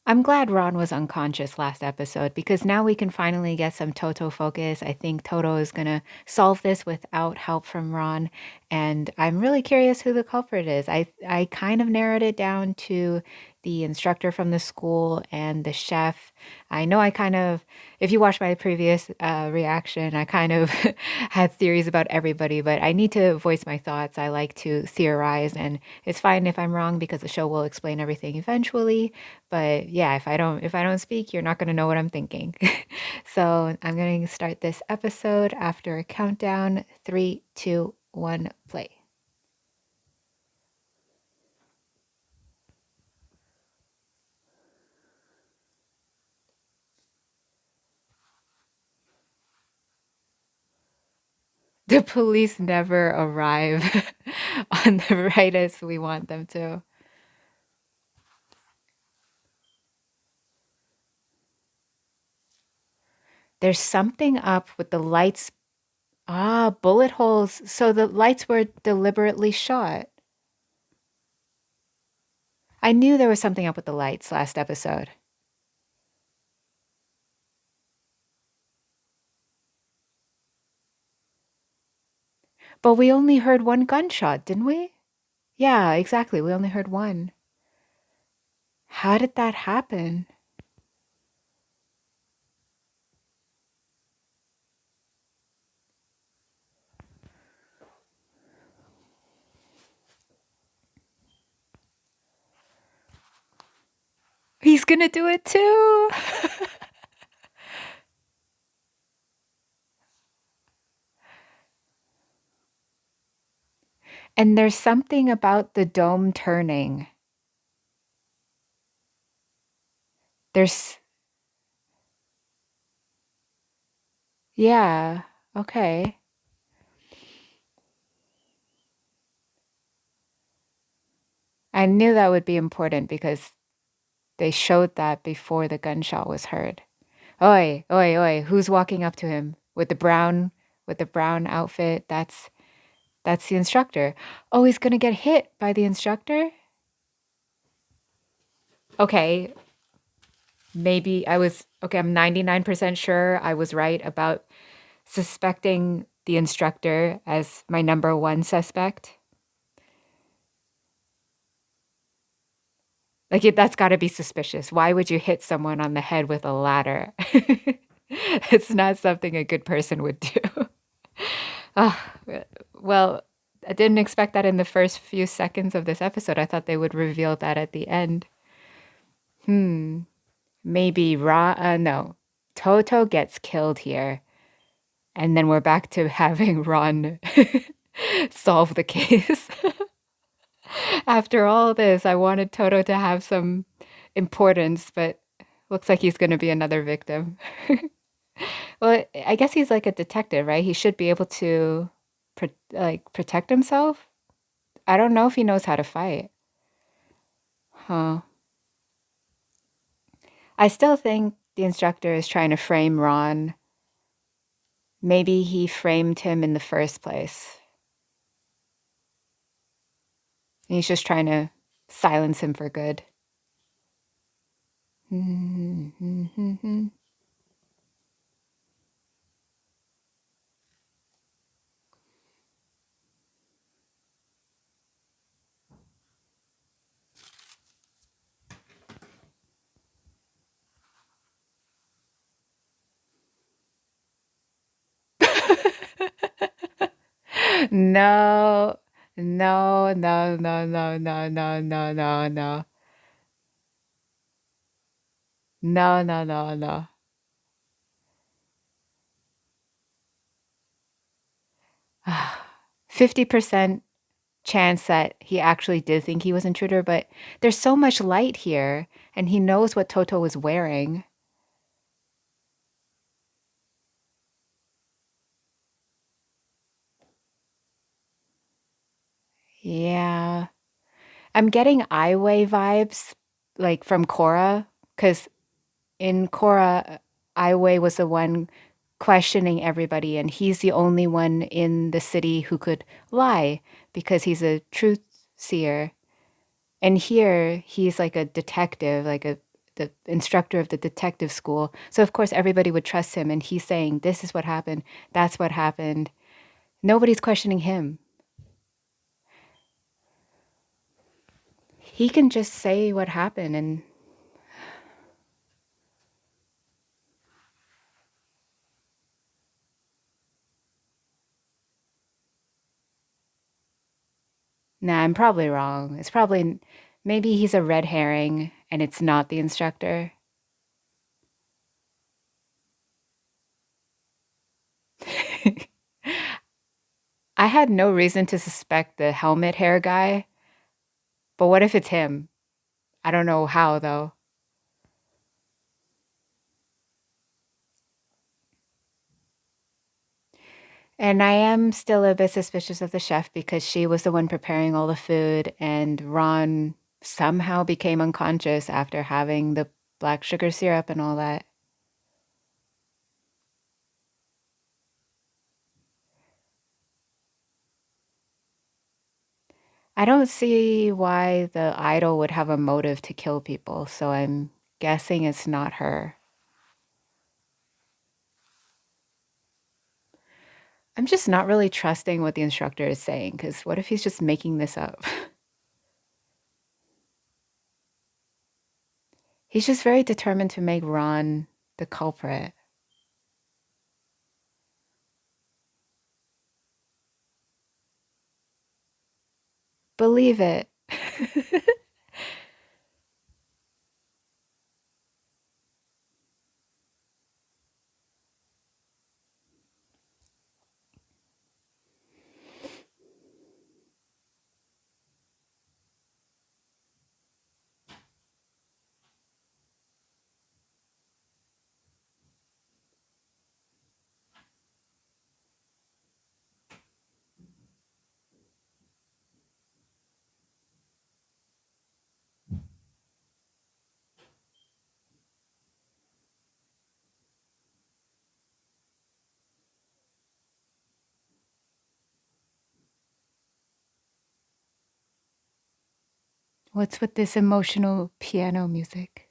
I'm glad Ron was unconscious last episode because now we can finally get some Toto focus. I think Toto is going to solve this without help from Ron. And I'm really curious who the culprit is. I kind of narrowed it down to the instructor from the school and the chef. I know if you watched my previous reaction, I kind of had theories about everybody, but I need to voice my thoughts. I like to theorize, and it's fine if I'm wrong because the show will explain everything eventually. But yeah, if I don't speak, you're not going to know what I'm thinking. So I'm going to start this episode after a countdown. Three, two, one, play. The police never arrive on the right as we want them to. There's something up with the lights. Ah, bullet holes. So the lights were deliberately shot. I knew there was something up with the lights last episode. But we only heard one gunshot, didn't we? Yeah, exactly. We only heard one. How did that happen? He's gonna do it too. And there's something about the dome turning. There's, yeah, okay. I knew that would be important because they showed that before the gunshot was heard. Oi, oi, oi, who's walking up to him with the brown outfit? That's the instructor. Oh, he's gonna get hit by the instructor? Okay, maybe I was okay, I'm 99% sure I was right about suspecting the instructor as my number one suspect. That's got to be suspicious. Why would you hit someone on the head with a ladder? It's not something a good person would do. Ah, well, I didn't expect that in the first few seconds of this episode. I thought they would reveal that at the end. Hmm. Maybe no. Toto gets killed here. And then we're back to having Ron solve the case. After all this, I wanted Toto to have some importance, but looks like he's going to be another victim. Well, I guess he's like a detective, right? He should be able to protect himself. I don't know if he knows how to fight. Huh. I still think the instructor is trying to frame Ron. Maybe he framed him in the first place. And he's just trying to silence him for good. No, no, no, no, no, no, no, no, no, no. No, no, no, no. 50% chance that he actually did think he was intruder, but there's so much light here, and he knows what Toto was wearing. Yeah. I'm getting Aiwei vibes, like from Korra, because in Korra, Aiwei was the one questioning everybody, and he's the only one in the city who could lie because he's a truth seer. And here, he's like a detective, like the instructor of the detective school. So of course everybody would trust him, and he's saying, this is what happened, that's what happened. Nobody's questioning him. He can just say what happened. And nah, I'm probably wrong. It's probably, maybe he's a red herring and it's not the instructor. I had no reason to suspect the helmet hair guy, but what if it's him? I don't know how, though. And I am still a bit suspicious of the chef because she was the one preparing all the food, and Ron somehow became unconscious after having the black sugar syrup and all that. I don't see why the idol would have a motive to kill people, so I'm guessing it's not her. I'm just not really trusting what the instructor is saying, because what if he's just making this up? He's just very determined to make Ron the culprit. Believe it. What's with this emotional piano music?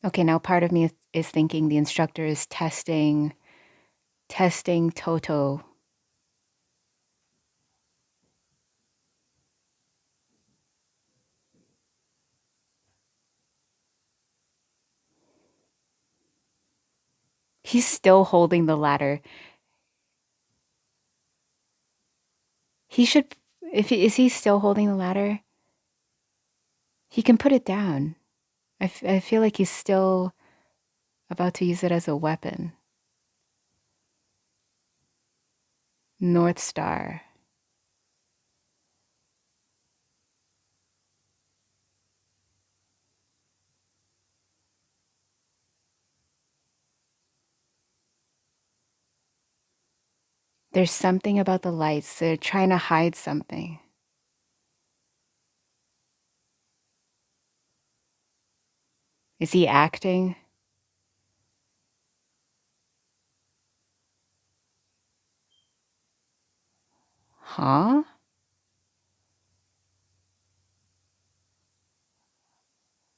Okay, now part of me is thinking the instructor is testing Toto. He's still holding the ladder. He should, if he, is he still holding the ladder? He can put it down. I feel like he's still about to use it as a weapon. North Star. There's something about the lights. They're trying to hide something. Is he acting? Huh?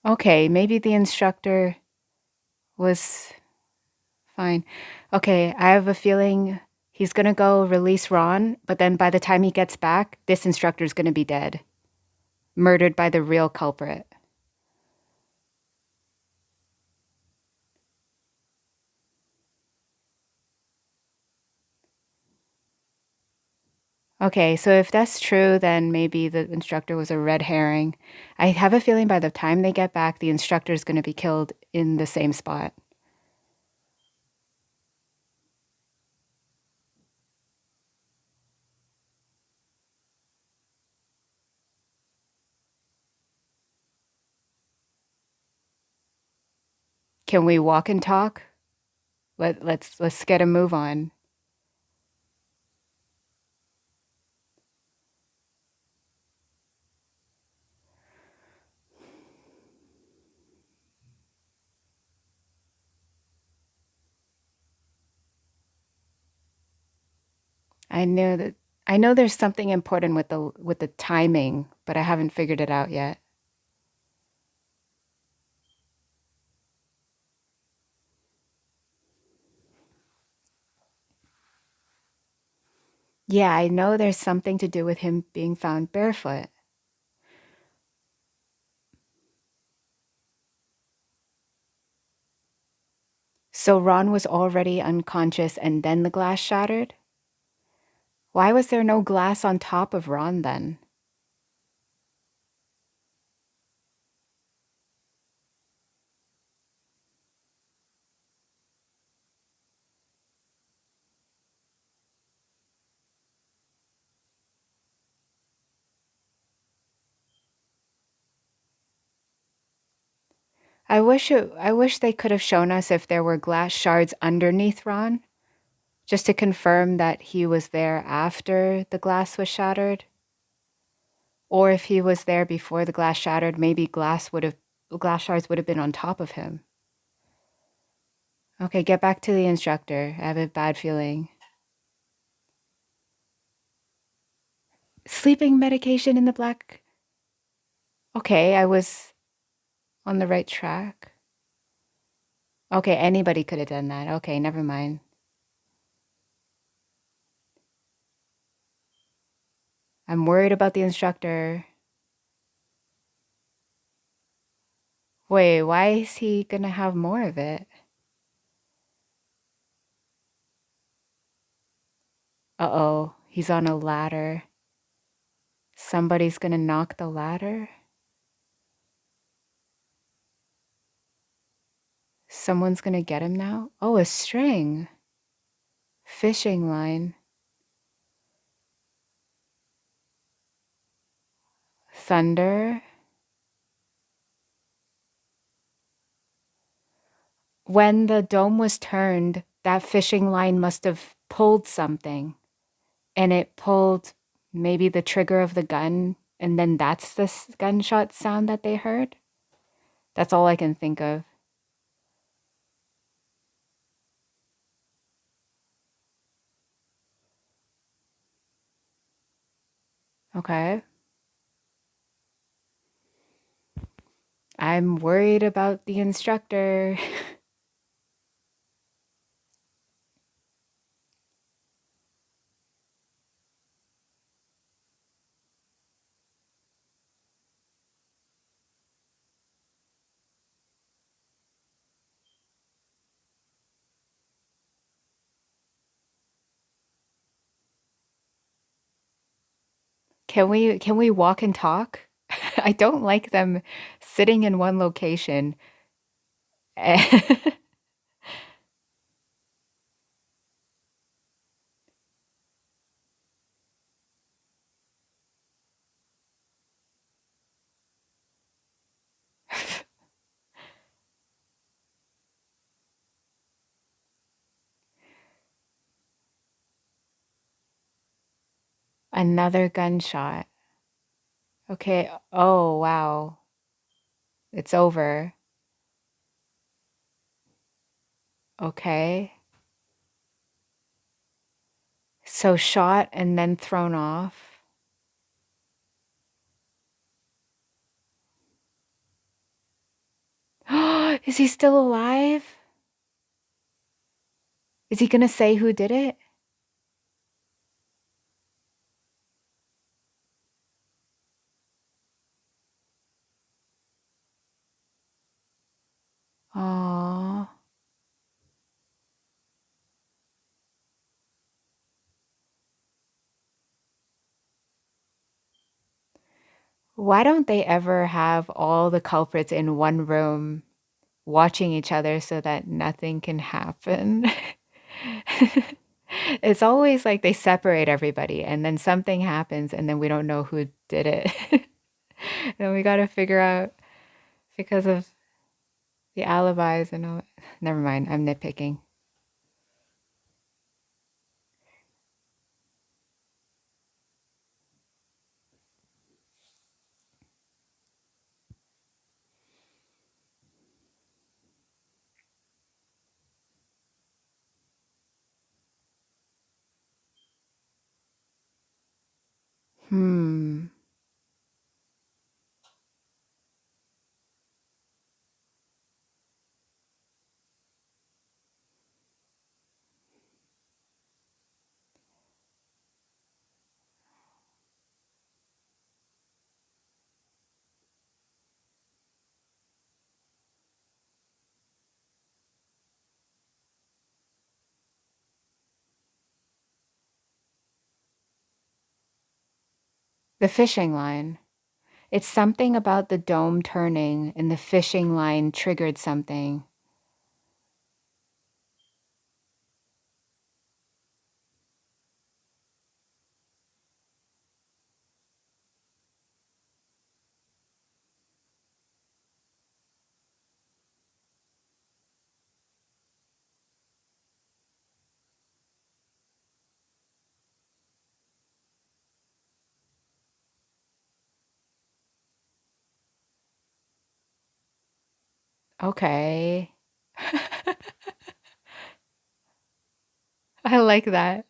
Okay, maybe the instructor was fine. Okay, I have a feeling he's gonna go release Ron, but then by the time he gets back, this instructor's gonna be dead. Murdered by the real culprit. Okay, so if that's true, then maybe the instructor was a red herring. I have a feeling by the time they get back, the instructor's gonna be killed in the same spot. Can we walk and talk? Let's get a move on. I know that I know there's something important with the timing, but I haven't figured it out yet. Yeah, I know there's something to do with him being found barefoot. So Ron was already unconscious and then the glass shattered? Why was there no glass on top of Ron then? I wish they could have shown us if there were glass shards underneath Ron, just to confirm that he was there after the glass was shattered. Or if he was there before the glass shattered, maybe glass shards would have been on top of him. Okay, get back to the instructor. I have a bad feeling. Sleeping medication in the black. Okay, I was on the right track. Okay, anybody could have done that. Okay, never mind. I'm worried about the instructor. Wait, why is he gonna have more of it? Uh-oh, he's on a ladder. Somebody's gonna knock the ladder? Someone's gonna get him now? Oh, a string. Fishing line. Thunder. When the dome was turned, that fishing line must have pulled something. And it pulled maybe the trigger of the gun. And then that's the gunshot sound that they heard. That's all I can think of. Okay. I'm worried about the instructor. Can we walk and talk? I don't like them sitting in one location. Another gunshot. Okay. Oh, wow. It's over. Okay. So shot and then thrown off. Is he still alive? Is he gonna say who did it? Oh, why don't they ever have all the culprits in one room watching each other so that nothing can happen? It's always like they separate everybody and then something happens and then we don't know who did it. And we got to figure out because of the alibis and all. Never mind, I'm nitpicking. Hmm. The fishing line. It's something about the dome turning and the fishing line triggered something. Okay. I like that.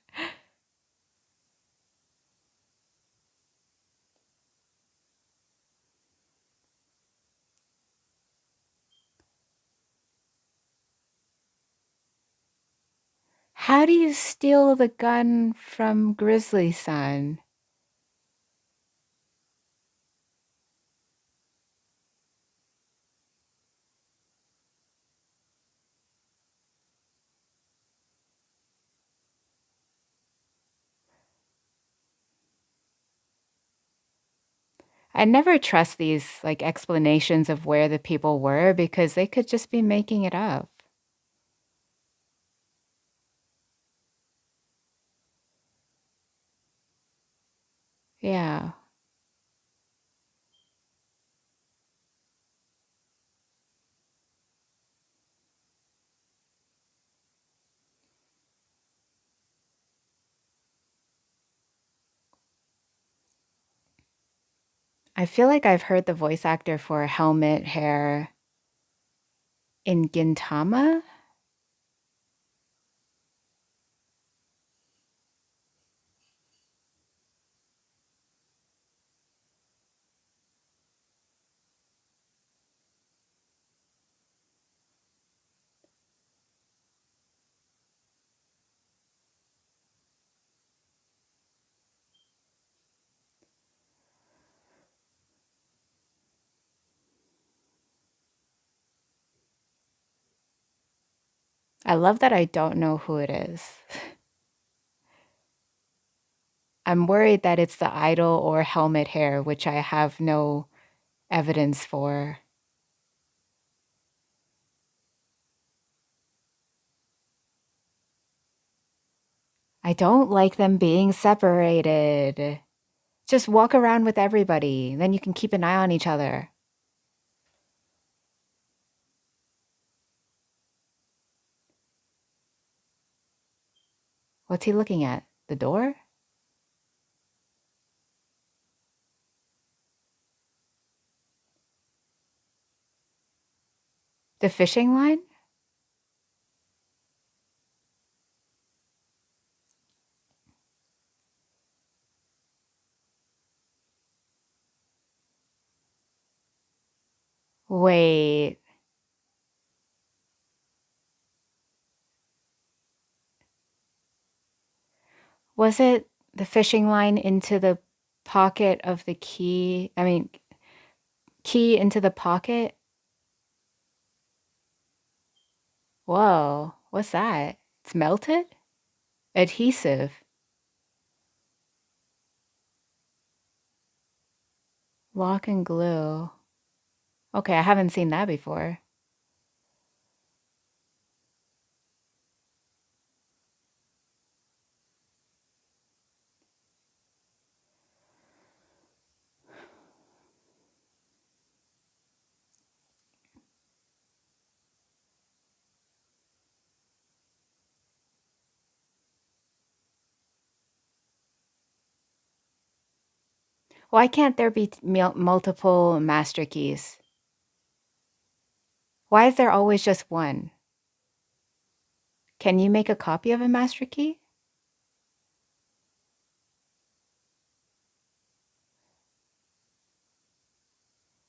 How do you steal the gun from Grizzly-san? I never trust these like explanations of where the people were because they could just be making it up. Yeah. I feel like I've heard the voice actor for Helmet Hair in Gintama. I love that I don't know who it is. I'm worried that it's the idol or Helmet Hair, which I have no evidence for. I don't like them being separated. Just walk around with everybody, then you can keep an eye on each other. What's he looking at? The door? The fishing line? Wait, was it the fishing line into the pocket of the key? I mean, key into the pocket? Whoa, what's that? It's melted? Adhesive. Lock and glue. Okay, I haven't seen that before. Why can't there be multiple master keys? Why is there always just one? Can you make a copy of a master key?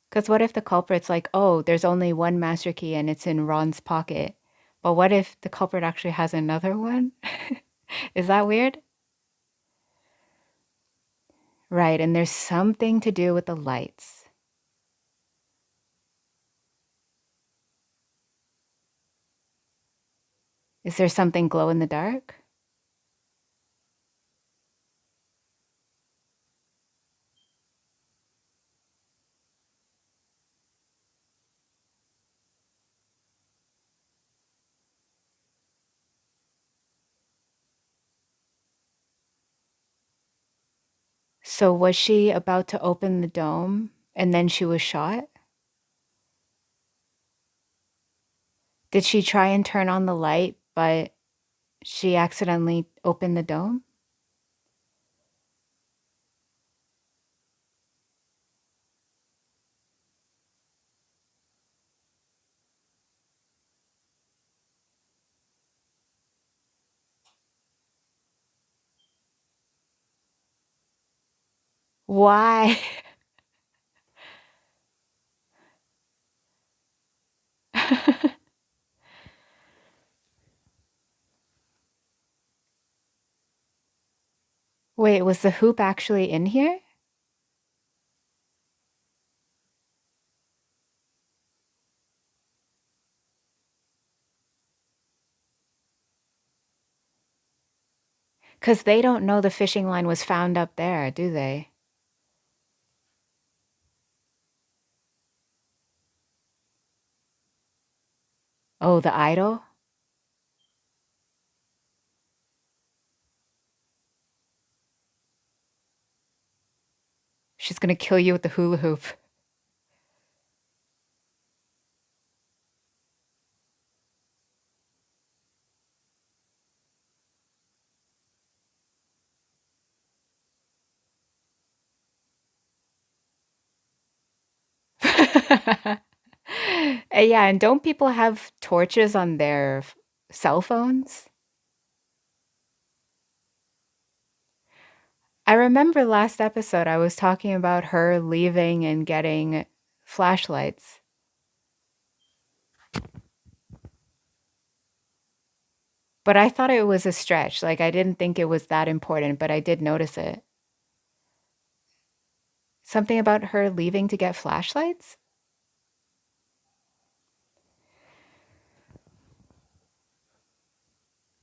Because what if the culprit's like, oh, there's only one master key and it's in Ron's pocket? But what if the culprit actually has another one? Is that weird? Right, and there's something to do with the lights. Is there something glow in the dark? So was she about to open the dome and then she was shot? Did she try and turn on the light, but she accidentally opened the dome? Why? Wait, was the hoop actually in here? Because they don't know the fishing line was found up there, do they? Oh, the idol? She's gonna kill you with the hula hoop. Yeah, and don't people have torches on their cell phones? I remember last episode I was talking about her leaving and getting flashlights, but I thought it was a stretch. Like, I didn't think it was that important, but I did notice it. Something about her leaving to get flashlights?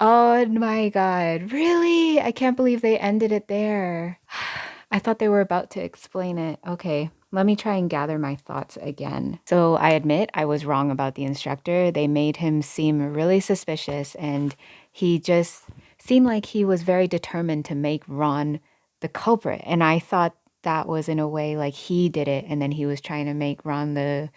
Oh my God. Really? I can't believe they ended it there. I thought they were about to explain it. Okay, let me try and gather my thoughts again. So I admit I was wrong about the instructor. They made him seem really suspicious, and he just seemed like he was very determined to make Ron the culprit. And I thought that was in a way like he did it, and then he was trying to make Ron the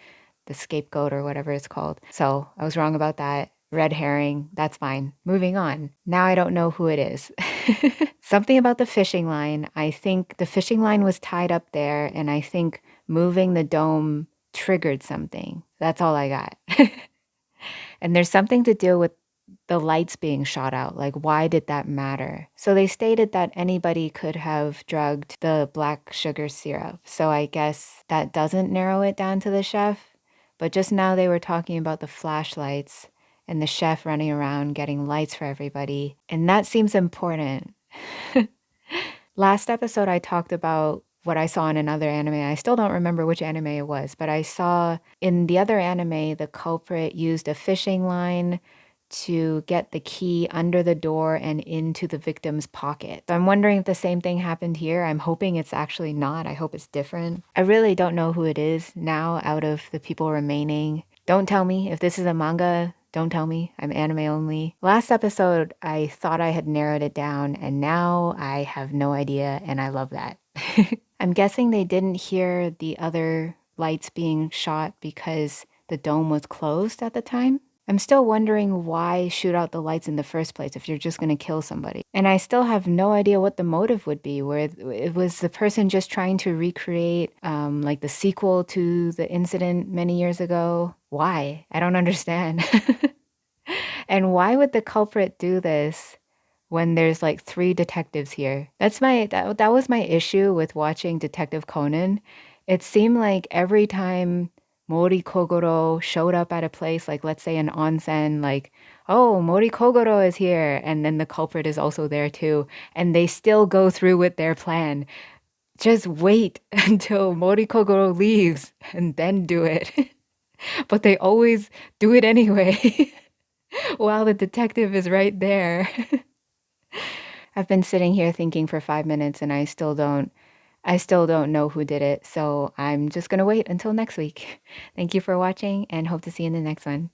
scapegoat or whatever it's called. So I was wrong about that. Red herring, that's fine. Moving on. Now I don't know who it is. Something about the fishing line. I think the fishing line was tied up there, and I think moving the dome triggered something. That's all I got. And there's something to do with the lights being shot out. Like, why did that matter? So they stated that anybody could have drugged the black sugar syrup. So I guess that doesn't narrow it down to the chef. But just now they were talking about the flashlights and the chef running around getting lights for everybody. And that seems important. Last episode, I talked about what I saw in another anime. I still don't remember which anime it was, but I saw in the other anime, the culprit used a fishing line to get the key under the door and into the victim's pocket. So I'm wondering if the same thing happened here. I'm hoping it's actually not. I hope it's different. I really don't know who it is now out of the people remaining. Don't tell me if this is a manga. Don't tell me. I'm anime only. Last episode, I thought I had narrowed it down, and now I have no idea, and I love that. I'm guessing they didn't hear the other lights being shot because the dome was closed at the time. I'm still wondering why shoot out the lights in the first place if you're just going to kill somebody. And I still have no idea what the motive would be, where it was the person just trying to recreate like the sequel to the incident many years ago. Why? I don't understand. And why would the culprit do this when there's like three detectives here? That was my issue with watching Detective Conan. It seemed like every time Mori Kogoro showed up at a place, like let's say an onsen, like, oh, Mori Kogoro is here, and then the culprit is also there too, and they still go through with their plan. Just wait until Mori Kogoro leaves and then do it. But they always do it anyway while the detective is right there. I've been sitting here thinking for 5 minutes and I still don't know who did it. So I'm just going to wait until next week. Thank you for watching and hope to see you in the next one.